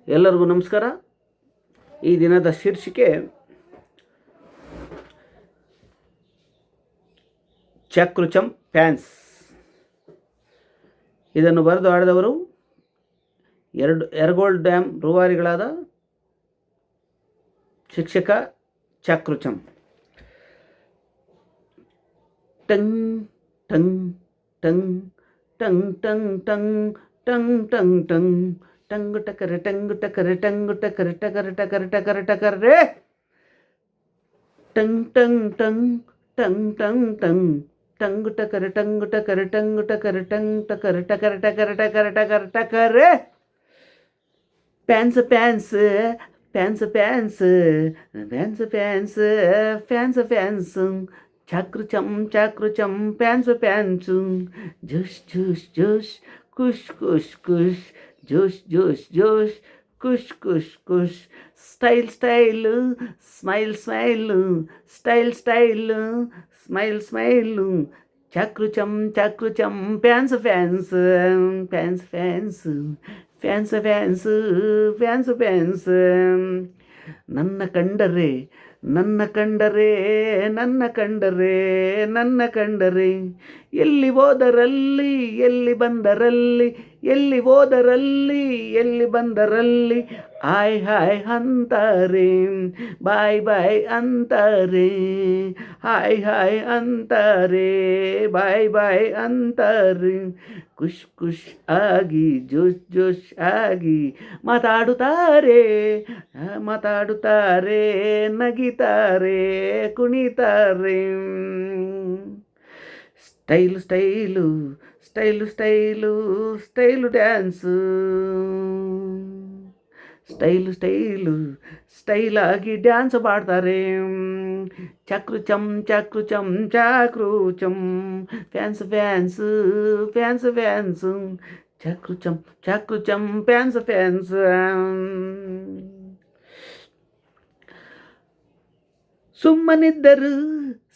ಎಲ್ಲರಿಗೂ ನಮಸ್ಕಾರ. ಈ ದಿನದ ಶೀರ್ಷಿಕೆ ಚಾಕೃಚಂ ಫ್ಯಾನ್ಸ್. ಇದನ್ನು ಬರೆದು ಆಡಿದವರು ಯರಗೋಳ್ ಡ್ಯಾಮ್ ರೂವಾರಿಗಳಾದ ಶಿಕ್ಷಕ ಚಾಕೃಚಂ. ಟಂಗ್ ಟಂಗ್ ಟಂಗ್ ಟಂಗ್ ಟಂಗ್ ಟಂಗ್ ಟಂಗ್ ಟಂಗ್ ಟಂಗ್ ಟಂಗು ಟಕರೆ ಟಂಗು ಟಕರೆ ಟಂಗು ಟಕರೆ ಟಕರೆ ಟಕರೆ ಟಕರೆ ಟಕರೆ ಟಂಗ್ ಟಂಗ್ ಟಂಗ್ ಟಂಗ್ ಟಂಗ್ ಟಂಗ್ ಟಂಗು ಟಕರೆ ಟಂಗು ಟಕರೆ ಟಂಗು ಟಕರೆ ಟಂಗ್ ಟಕರೆ ಟಕರೆ ಟಕರೆ ಟಕರೆ ಟಕರೆ ಟಕರೆ fans fans fans fans fans fans fans fans ಚಾಕೃಚಂ ಚಾಕೃಚಂ ಫ್ಯಾನ್ಸ್ ಫ್ಯಾನ್ಸು ಜೋಶ್ ಜೋಶ್ ಜೋಶ್ ಖುಷ್ ಖುಷ್ ಖುಷ್ ಜೋಶ್ ಜೋಶ್ ಜೋಶ್ ಖುಷ್ ಖುಷ್ ಖುಷ್ style style smile smile style style smile smile ಚಾಕೃಚಂ ಚಾಕೃಚಂ fans fans fans fans fans fans fans fans ನನ್ನ ಕಂಡರೆ ನನ್ನ ಕಂಡರೆ ನನ್ನ ಕಂಡರೆ ನನ್ನ ಕಂಡರೆ ಎಲ್ಲಿ ಹೋದರಲ್ಲಿ ಎಲ್ಲಿ ಬಂದರಲ್ಲಿ ಎಲ್ಲಿ ಹೋದರಲ್ಲಿ ಎಲ್ಲಿ ಬಂದರಲ್ಲಿ ಹಾಯ್ ಹಾಯ್ ಅಂತಾರೆ ಬಾಯ್ ಬಾಯ್ ಅಂತಾರೆ ಹಾಯ್ ಹಾಯ್ ಅಂತಾರೆ ಬಾಯ್ ಬಾಯ್ ಅಂತಾರೆ ಖುಷ್ ಖುಷ್ ಆಗಿ ಜೋಶ್ ಜೋಶ್ ಆಗಿ ಮಾತಾಡುತ್ತಾರೆ ಮಾತಾಡುತ್ತಾರೆ ನಗಿತಾರೆ ಕುಣಿತಾರೆ style style style style style dance style style ಸ್ಟೈಲಾಗಿ ಡ್ಯಾನ್ಸ್ ಮಾಡ್ತಾರೆ ಚಾಕೃಚಂ ಚಾಕೃಚಂ ಚಾಕೃಚಂ ಫ್ಯಾನ್ಸ್ ಫ್ಯಾನ್ಸ್ ಫ್ಯಾನ್ಸ್ ಫ್ಯಾನ್ಸ್ ಚಾಕೃಚಂ ಚಾಕೃಚಂ ಫ್ಯಾನ್ಸ್ ಫ್ಯಾನ್ಸ್ ಸುಮ್ಮನಿದ್ದರು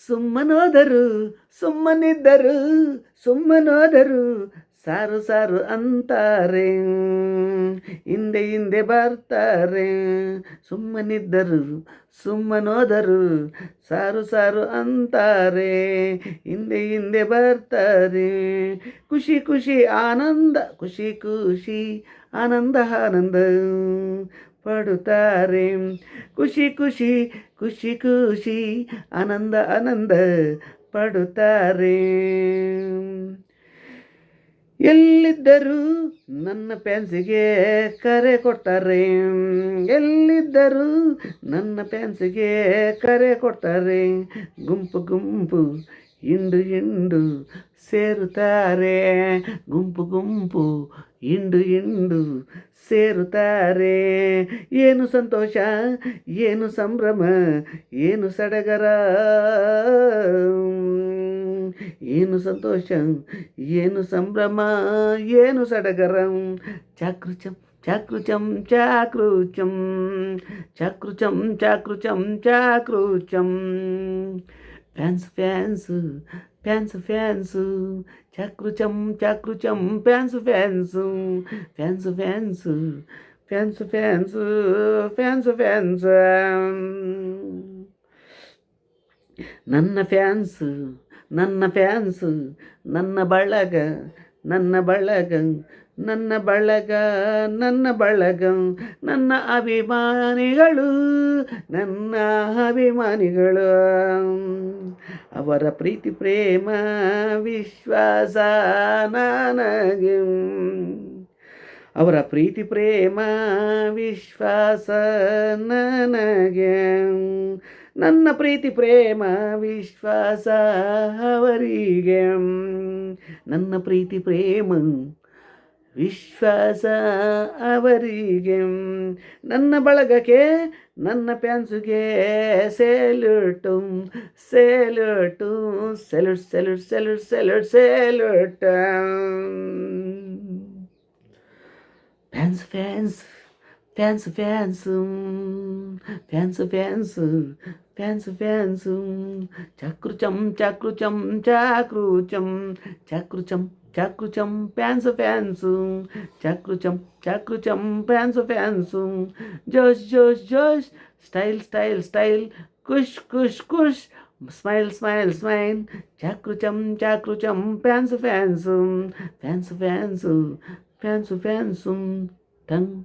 ಸುಮ್ಮನೋದರು ಸುಮ್ಮನಿದ್ದರು ಸುಮ್ಮನೋದರು ಸಾರು ಸಾರು ಅಂತಾರೆ ಹಿಂದೆ ಹಿಂದೆ ಬರ್ತಾರೆ ಸುಮ್ಮನಿದ್ದರು ಸುಮ್ಮನೋದರು ಸಾರು ಸಾರು ಅಂತಾರೆ ಹಿಂದೆ ಹಿಂದೆ ಬರ್ತಾರೆ ಖುಷಿ ಖುಷಿ ಆನಂದ ಖುಷಿ ಖುಷಿ ಆನಂದ ಆನಂದ ಪಡುತ್ತಾರೆ ಖುಷಿ ಖುಷಿ ಖುಷಿ ಖುಷಿ ಆನಂದ ಆನಂದ ಪಡುತ್ತಾರೆ ಎಲ್ಲಿದ್ದರೂ ನನ್ನ ಫ್ಯಾನ್ಸಿಗೆ ಕರೆ ಕೊಡ್ತಾರೆ ಎಲ್ಲಿದ್ದರೂ ನನ್ನ ಫ್ಯಾನ್ಸಿಗೆ ಕರೆ ಕೊಡ್ತಾರೆ ಗುಂಪು ಗುಂಪು ಹಿಂಡು ಹಿಂಡು ಸೇರುತ್ತಾರೆ ಗುಂಪು ಗುಂಪು ಹಿಂಡು ಹಿಂಡು ಸೇರುತ್ತಾರೆ ಏನು ಸಂತೋಷ ಏನು ಸಂಭ್ರಮ ಏನು ಸಡಗರ ಏನು ಸಂತೋಷ ಏನು ಸಂಭ್ರಮ ಏನು ಸಡಗರ ಚಾಕೃಚಂ ಚಾಕೃಚಂ ಚಾಕೃಚಂ ಚಾಕೃಚಂ ಚಾಕೃಚಂ ಚಾಕೃಚಂ ಫ್ಯಾನ್ಸ್ ಫ್ಯಾನ್ಸ್ ಫ್ಯಾನ್ಸ್ ಫ್ಯಾನ್ಸು ಚಾಕೃಚಂ ಚಾಕೃಚಂ fans fans fans fans fans fans fans fans ನನ್ನ ಫ್ಯಾನ್ಸು ನನ್ನ ಫ್ಯಾನ್ಸು ನನ್ನ ಬಳಗ ನನ್ನ ಬಳಗ ನನ್ನ ಬಳಗ ನನ್ನ ಬಳಗ ನನ್ನ ಅಭಿಮಾನಿಗಳು ನನ್ನ ಅಭಿಮಾನಿಗಳು ಅವರ ಪ್ರೀತಿ ಪ್ರೇಮ ವಿಶ್ವಾಸ ನನಗೆ ಅವರ ಪ್ರೀತಿ ಪ್ರೇಮ ವಿಶ್ವಾಸ ನನಗೆ ನನ್ನ ಪ್ರೀತಿ ಪ್ರೇಮ ವಿಶ್ವಾಸ ಅವರಿಗೆ ನನ್ನ ಪ್ರೀತಿ ಪ್ರೇಮ ವಿಶ್ವಾಸ ಅವರಿಗೆ ನನ್ನ ಬಳಗಕ್ಕೆ ನನ್ನ ಫ್ಯಾನ್ಸಿಗೆ salute salute salute salute salute salute salute fans fans fans fans fans fans fans fans ಚಾಕೃಚಂ ಚಾಕೃಚಂ ಚಾಕೃಚಂ ಚಾಕೃಚಂ చాకృచం ఫ్యాన్స్ ఫ్యాన్సు, చాకృచం చాకృచం ఫ్యాన్స్ ఫ్యాన్సు, జోష్ జోష్ జోష్, స్టైల్ స్టైల్ స్టైల్, కుష్ కుష్ కుష్, స్మైల్ స్మైల్ స్మైల్, చాకృచం చాకృచం fans fans, fans fans, fans fans, టంగ్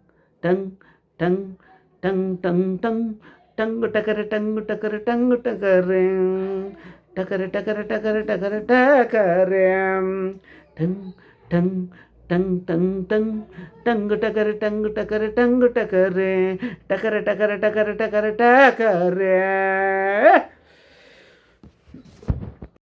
టంగ్ టంగ్ టంగ్ టంగ్ టంగ్, టంగు టకర టంగు టకర టంగు టకరే, టకర టకర టకర టకర టకరే, టంగ్ టంగ్ టంగ్ టంగ్ టంగ్, టంగు టకర టంగు టకర టంగు టకరే, టకర టకర టకర టకర టకరే.